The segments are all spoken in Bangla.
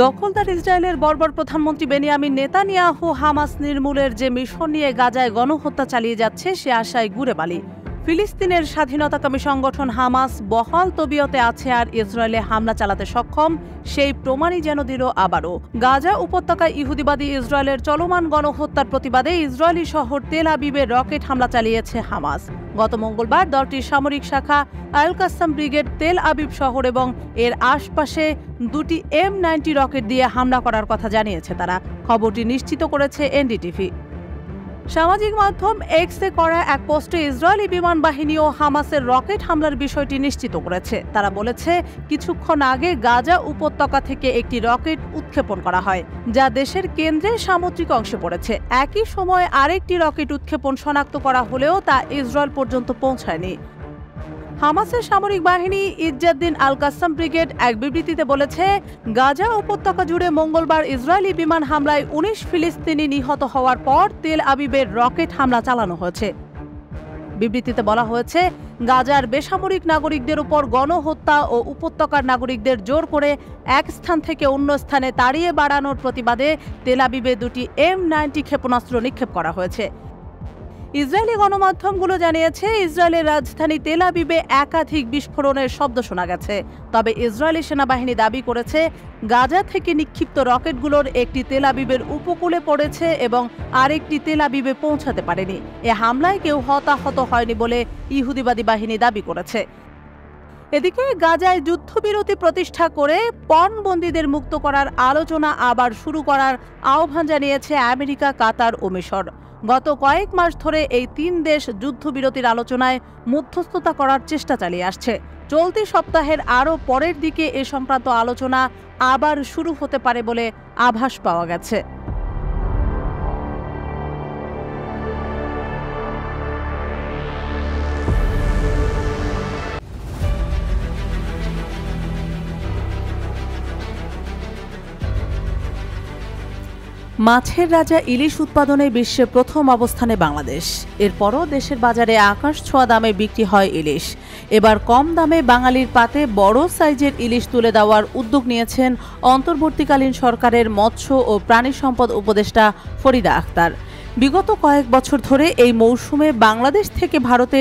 দখলদার ইসরায়েলের বর্বর প্রধানমন্ত্রী বেনিয়ামিন নেতানিয়াহু হামাস নির্মূলের যে মিশন নিয়ে গাজায় গণহত্যা চালিয়ে যাচ্ছে সে আশায় গুড়ে বালি। ফিলিস্তিনের স্বাধীনতাকামী সংগঠন হামাস বহাল তবিয়তে আছে আর ইসরায়েলে হামলা চালাতে সক্ষম সেই প্রমাণই যেন দিল আবারও। গাজা উপত্যকায় ইহুদিবাদী ইসরায়েলের চলমান গণহত্যার প্রতিবাদে ইসরায়েলি শহর তেল আবিবে রকেট হামলা চালিয়েছে হামাস। গত মঙ্গলবার দলটির সামরিক শাখা আল কাসাম ব্রিগেড তেল আবিব শহর এবং এর আশপাশে দুটি M90 রকেট দিয়ে হামলা করার কথা জানিয়েছে তারা। খবরটি নিশ্চিত করেছে এনডিটিভি। সামাজিক মাধ্যম এক্সে করা এক পোস্টে ইসরায়েলি বিমান বাহিনী ও হামাসের রকেট হামলার বিষয়টি নিশ্চিত করেছে। তারা বলেছে, কিছুক্ষণ আগে গাজা উপত্যকা থেকে একটি রকেট উৎক্ষেপণ করা হয়, যা দেশের কেন্দ্রের সামুদ্রিক অংশে পড়েছে। একই সময় আরেকটি রকেট উৎক্ষেপণ শনাক্ত করা হলেও তা ইসরায়েল পর্যন্ত পৌঁছায়নি। হামাসের সামরিক বাহিনী ইজ্জাদ্দিন আল কাসাম ব্রিগেড এক বিবৃতিতে বলেছে, গাজা উপত্যকা জুড়ে মঙ্গলবার ইসরায়েলি বিমান হামলায় 19 ফিলিস্তিনি নিহত হওয়ার পর তেল আবিবের রকেট হামলা চালানো হয়েছে। বিবৃতিতে বলা হয়েছে, গাজার বেসামরিক নাগরিকদের উপর গণহত্যা ও উপত্যকার নাগরিকদের জোর করে এক স্থান থেকে অন্য স্থানে তাড়িয়ে বাড়ানোর প্রতিবাদে তেল আবিবে দুটি M90 ক্ষেপণাস্ত্র নিক্ষেপ করা হয়েছে। ইসরায়েলি গণমাধ্যমগুলো জানিয়েছে, ইসরায়েলের রাজধানী তেল আবিবে একাধিক বিস্ফোরণের শব্দ শোনা গেছে। তবে ইসরায়েলি সেনাবাহিনী দাবি করেছে, গাজা থেকে নিক্ষিপ্ত রকেটগুলোর একটি তেল আবিবের উপকূলে পড়েছে এবং আরেকটি তেল আবিবে পৌঁছাতে পারেনি। এ হামলায় কেউ হতাহত হয়নি বলে ইহুদিবাদী বাহিনী দাবি করেছে। এদিকে গাজায় যুদ্ধবিরতি প্রতিষ্ঠা করে পণবন্দীদের মুক্ত করার আলোচনা আবার শুরু করার আহ্বান জানিয়েছে আমেরিকা, কাতার ও মিশর। গত কয়েক মাস ধরে এই তিন দেশ যুদ্ধবিরতির আলোচনায় মধ্যস্থতা করার চেষ্টা চালিয়ে আসছে। চলতি সপ্তাহের আরও পরের দিকে এ সংক্রান্ত আলোচনা আবার শুরু হতে পারে বলে আভাস পাওয়া গেছে। মাছের রাজা ইলিশ উৎপাদনে বিশ্বে প্রথম অবস্থানে বাংলাদেশ। এরপরও দেশের বাজারে আকাশ ছোঁয়া দামে বিক্রি হয় ইলিশ। এবার কম দামে বাঙালির পাতে বড় সাইজের ইলিশ তুলে দেওয়ার উদ্যোগ নিয়েছেন অন্তর্বর্তীকালীন সরকারের মৎস্য ও প্রাণী সম্পদ উপদেষ্টা ফরিদা আক্তার। বিগত কয়েক বছর ধরে এই মৌসুমে বাংলাদেশ থেকে ভারতে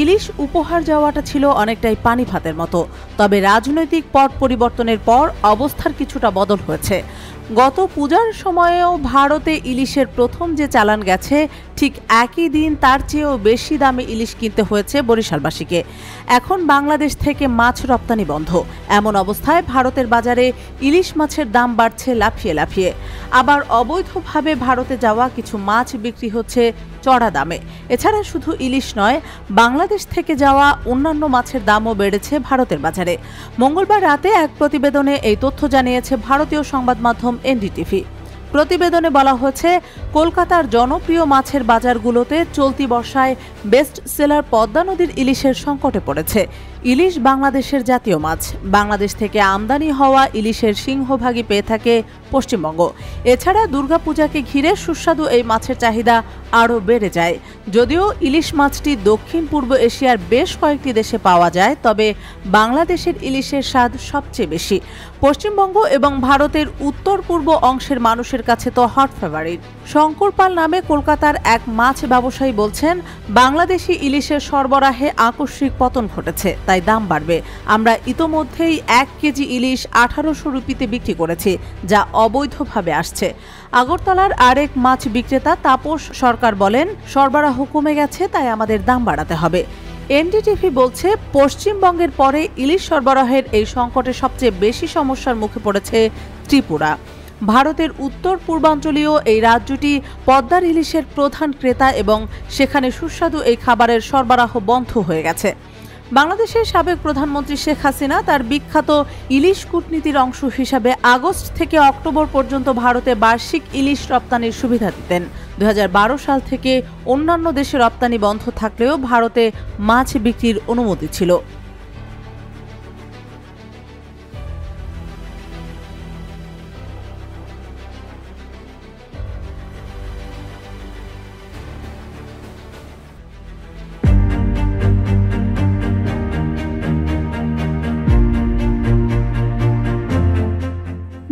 ইলিশ উপহার যাওয়াটা ছিল অনেকটাই পানি ভাতের মতো। তবে রাজনৈতিক পট পরিবর্তনের পর অবস্থার কিছুটা বদল হয়েছে। গত পূজার সময়েও ভারতে ইলিশের প্রথম যে চালান গেছে, ঠিক একই দিন তার চেয়েও বেশি দামে ইলিশ কিনতে হয়েছে বরিশালবাসীকে। এখন বাংলাদেশ থেকে মাছ রপ্তানি বন্ধ। এমন অবস্থায় ভারতের বাজারে ইলিশ মাছের দাম বাড়ছে লাফিয়ে লাফিয়ে। আবার অবৈধভাবে ভারতে যাওয়া কিছু মাছ বিক্রি হচ্ছে চড়া দামে। এছাড়া শুধু ইলিশ নয়, বাংলাদেশ থেকে যাওয়া অন্যান্য মাছের দামও বেড়েছে ভারতের বাজারে। মঙ্গলবার রাতে এক প্রতিবেদনে এই তথ্য জানিয়েছে ভারতীয় সংবাদ মাধ্যম এনডিটিভি। প্রতিবেদনে বলা হয়েছে, কলকাতার জনপ্রিয় মাছের বাজারগুলোতে চলতি বর্ষায় বেস্ট সেলার পদ্মা নদীর ইলিশের সংকটে পড়েছে। ইলিশ বাংলাদেশের জাতীয় মাছ। বাংলাদেশ থেকে আমদানি হওয়া ইলিশের সিংহভাগই পেয়ে থাকে পশ্চিমবঙ্গ। এছাড়া দুর্গাপূজাকে ঘিরে সুস্বাদু এই মাছের চাহিদা আরও বেড়ে যায়। যদিও ইলিশ মাছটি দক্ষিণ পূর্ব এশিয়ার বেশ কয়েকটি দেশে পাওয়া যায়, তবে বাংলাদেশের ইলিশের স্বাদ সবচেয়ে বেশি। পশ্চিমবঙ্গ এবং ভারতের উত্তর পূর্ব অংশের মানুষের কাছে তো হট ফেভারিট। শঙ্কর পাল নামে কলকাতার এক মাছ ব্যবসায়ী বলছেন, বাংলাদেশি ইলিশের সরবরাহে আকস্মিক পতন ঘটেছে, তাই দাম বাড়বে। আমরা ইতোমধ্যেই 1 কেজি ইলিশ 1800 রুপিতে বিক্রি করেছি, যা অবৈধভাবে আসছে। আগরতলার আরেক মাছ বিক্রেতা তাপস সরকার বলেন, সরবরাহ কমে গেছে, তাই আমাদের দাম বাড়াতে হবে। এনডিটিভি বলছে, পশ্চিমবঙ্গের পরে ইলিশ সরবরাহের এই সংকটে সবচেয়ে বেশি সমস্যার মুখে পড়েছে ত্রিপুরা। ভারতের উত্তর পূর্বাঞ্চলীয় এই রাজ্যটি পদ্মার ইলিশের প্রধান ক্রেতা এবং সেখানে সুস্বাদু এই খাবারের সরবরাহ বন্ধ হয়ে গেছে। বাংলাদেশের সাবেক প্রধানমন্ত্রী শেখ হাসিনা তার বিখ্যাত ইলিশ কূটনীতির অংশ হিসাবে আগস্ট থেকে অক্টোবর পর্যন্ত ভারতে বার্ষিক ইলিশ রপ্তানির সুবিধা দিতেন। 2012 সাল থেকে অন্যান্য দেশে রপ্তানি বন্ধ থাকলেও ভারতে মাছ বিক্রির অনুমতি ছিল।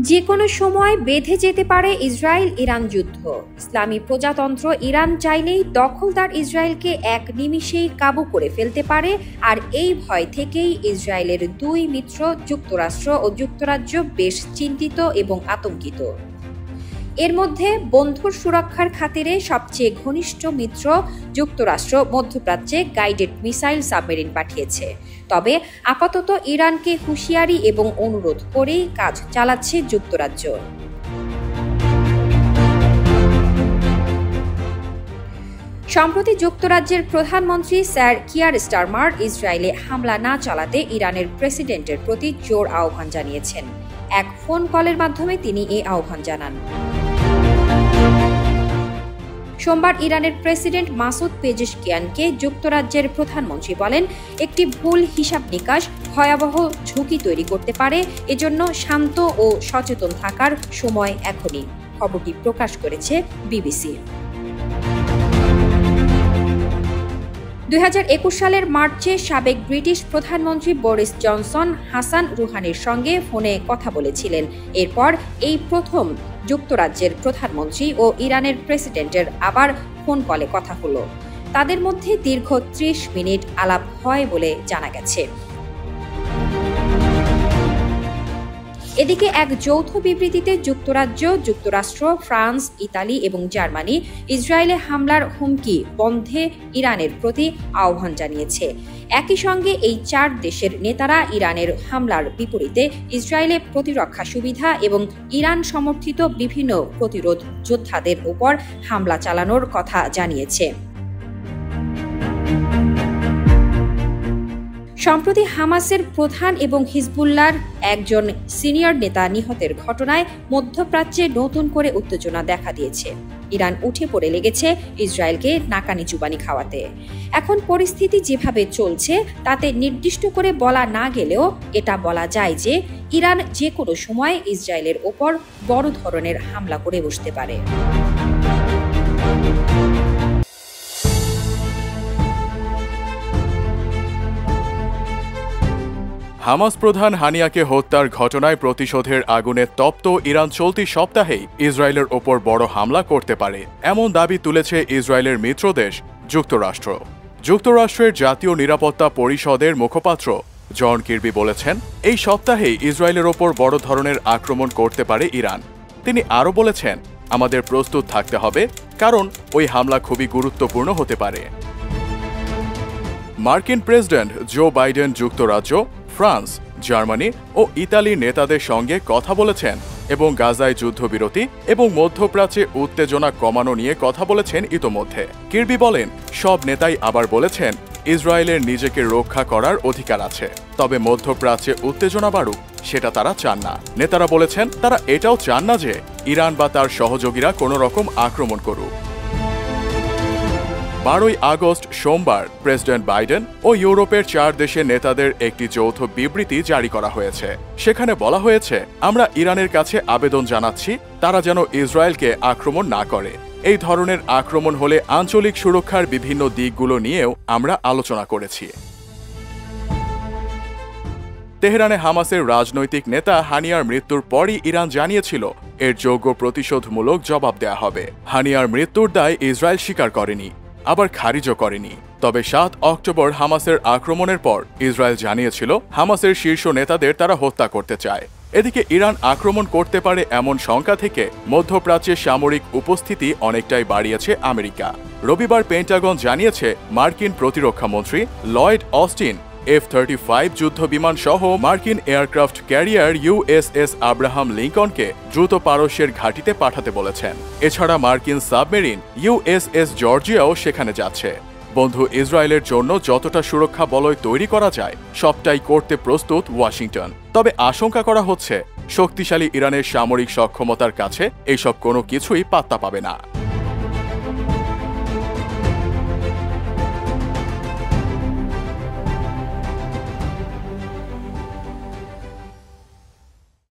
যে কোনো সময় বেঁধে যেতে পারে ইসরায়েল ইরান যুদ্ধ। ইসলামী প্রজাতন্ত্র ইরান চাইলেই দখলদার ইসরায়েলকে এক নিমিষেই কাবু করে ফেলতে পারে, আর এই ভয় থেকেই ইসরায়েলের দুই মিত্র যুক্তরাষ্ট্র ও যুক্তরাজ্য বেশ চিন্তিত এবং আতঙ্কিত। এর মধ্যে বন্ধুর সুরক্ষার খাতিরে সবচেয়ে ঘনিষ্ঠ মিত্র যুক্তরাষ্ট্র মধ্যপ্রাচ্যে গাইডেড মিসাইল সাবমেরিন পাঠিয়েছে। তবে আপাতত ইরানকে হুঁশিয়ারি এবং অনুরোধ করেই কাজ চালাচ্ছে যুক্তরাজ্য। সম্প্রতি যুক্তরাজ্যের প্রধানমন্ত্রী স্যার কিয়ার স্টারমার ইসরায়েলে হামলা না চালাতে ইরানের প্রেসিডেন্টের প্রতি জোর আহ্বান জানিয়েছেন। এক ফোন কলের মাধ্যমে তিনি এই আহ্বান জানান। সোমবার ইরানের প্রেসিডেন্ট মাসুদ পেজেশকিয়ানকে যুক্তরাজ্যের প্রধানমন্ত্রী বলেন, একটি ভুল হিসাব নিকাশ ভয়াবহ ঝুঁকি তৈরি করতে পারে, এজন্য শান্ত ও সচেতন থাকার সময় এখনই। খবরটি প্রকাশ করেছে বিবিসি। 2021 সালের মার্চে সাবেক ব্রিটিশ প্রধানমন্ত্রী বরিস জনসন হাসান রুহানির সঙ্গে ফোনে কথা বলেছিলেন। এরপর এই প্রথম যুক্তরাজ্যের প্রধানমন্ত্রী ও ইরানের প্রেসিডেন্টের আবার ফোন কলে কথা হলো। তাদের মধ্যে দীর্ঘ 30 মিনিট আলাপ হয় বলে জানা গেছে। এদিকে এক যৌথ বিবৃতিতে যুক্তরাজ্য, যুক্তরাষ্ট্র, ফ্রান্স, ইতালি এবং জার্মানি ইসরায়েলে হামলার হুমকি বন্ধে ইরানের প্রতি আহ্বান জানিয়েছে। একই সঙ্গে এই 4 দেশের নেতারা ইরানের হামলার বিপরীতে ইসরায়েলে প্রতিরক্ষা সুবিধা এবং ইরান সমর্থিত বিভিন্ন প্রতিরোধ যোদ্ধাদের উপর হামলা চালানোর কথা জানিয়েছে। সম্প্রতি হামাসের প্রধান এবং হিজবুল্লাহর একজন সিনিয়র নেতা নিহতের ঘটনায় মধ্যপ্রাচ্যে নতুন করে উত্তেজনা দেখা দিয়েছে। ইরান উঠে পড়ে লেগেছে ইসরায়েলকে নাকানি চুবানি খাওয়াতে। এখন পরিস্থিতি যেভাবে চলছে তাতে নির্দিষ্ট করে বলা না গেলেও এটা বলা যায় যে ইরান যে কোনো সময় ইসরায়েলের ওপর বড় ধরনের হামলা করে বসতে পারে। হামাস প্রধান হানিয়াকে হত্যার ঘটনায় প্রতিশোধের আগুনে তপ্ত ইরান চলতি সপ্তাহেই ইসরায়েলের ওপর বড় হামলা করতে পারে এমন দাবি তুলেছে ইসরায়েলের মিত্রদেশ যুক্তরাষ্ট্র। যুক্তরাষ্ট্রের জাতীয় নিরাপত্তা পরিষদের মুখপাত্র জন কির্বি বলেছেন, এই সপ্তাহেই ইসরায়েলের ওপর বড় ধরনের আক্রমণ করতে পারে ইরান। তিনি আরও বলেছেন, আমাদের প্রস্তুত থাকতে হবে, কারণ ওই হামলা খুবই গুরুত্বপূর্ণ হতে পারে। মার্কিন প্রেসিডেন্ট জো বাইডেন যুক্তরাজ্য, ফ্রান্স, জার্মানি ও ইতালির নেতাদের সঙ্গে কথা বলেছেন এবং গাজায় যুদ্ধবিরতি এবং মধ্যপ্রাচ্যে উত্তেজনা কমানো নিয়ে কথা বলেছেন ইতোমধ্যে। কির্বি বলেন, সব নেতাই আবার বলেছেন ইসরায়েলের নিজেকে রক্ষা করার অধিকার আছে, তবে মধ্যপ্রাচ্যে উত্তেজনা বাড়ুক সেটা তারা চান না। নেতারা বলেছেন, তারা এটাও চান না যে ইরান বা তার সহযোগীরা কোনো রকম আক্রমণ করুক। 12 আগস্ট সোমবার প্রেসিডেন্ট বাইডেন ও ইউরোপের 4 দেশের নেতাদের একটি যৌথ বিবৃতি জারি করা হয়েছে। সেখানে বলা হয়েছে, আমরা ইরানের কাছে আবেদন জানাচ্ছি তারা যেন ইসরায়েলকে আক্রমণ না করে। এই ধরনের আক্রমণ হলে আঞ্চলিক সুরক্ষার বিভিন্ন দিকগুলো নিয়েও আমরা আলোচনা করেছি। তেহরানে হামাসের রাজনৈতিক নেতা হানিয়ার মৃত্যুর পরই ইরান জানিয়েছিল এর যোগ্য প্রতিশোধমূলক জবাব দেয়া হবে। হানিয়ার মৃত্যুর দায় ইসরায়েল স্বীকার করেনি, আবার খারিজও করেনি। তবে 7 অক্টোবর হামাসের আক্রমণের পর ইসরায়েল জানিয়েছিল হামাসের শীর্ষ নেতাদের তারা হত্যা করতে চায়। এদিকে ইরান আক্রমণ করতে পারে এমন শঙ্কা থেকে মধ্যপ্রাচ্যে সামরিক উপস্থিতি অনেকটাই বাড়িয়েছে আমেরিকা। রবিবার পেন্টাগন জানিয়েছে মার্কিন প্রতিরক্ষা মন্ত্রী লয়েড অস্টিন F-35 যুদ্ধ বিমান সহ মার্কিন এয়ারক্রাফট ক্যারিয়ার USS আব্রাহাম লিঙ্কনকে দ্রুত পারস্যের ঘাঁটিতে পাঠাতে বলেছেন। এছাড়া মার্কিন সাবমেরিন USS জর্জিয়াও সেখানে যাচ্ছে। বন্ধু ইসরায়েলের জন্য যতটা সুরক্ষা বলয় তৈরি করা যায় সবটাই করতে প্রস্তুত ওয়াশিংটন। তবে আশঙ্কা করা হচ্ছে শক্তিশালী ইরানের সামরিক সক্ষমতার কাছে এইসব কোনো কিছুই পাত্তা পাবে না।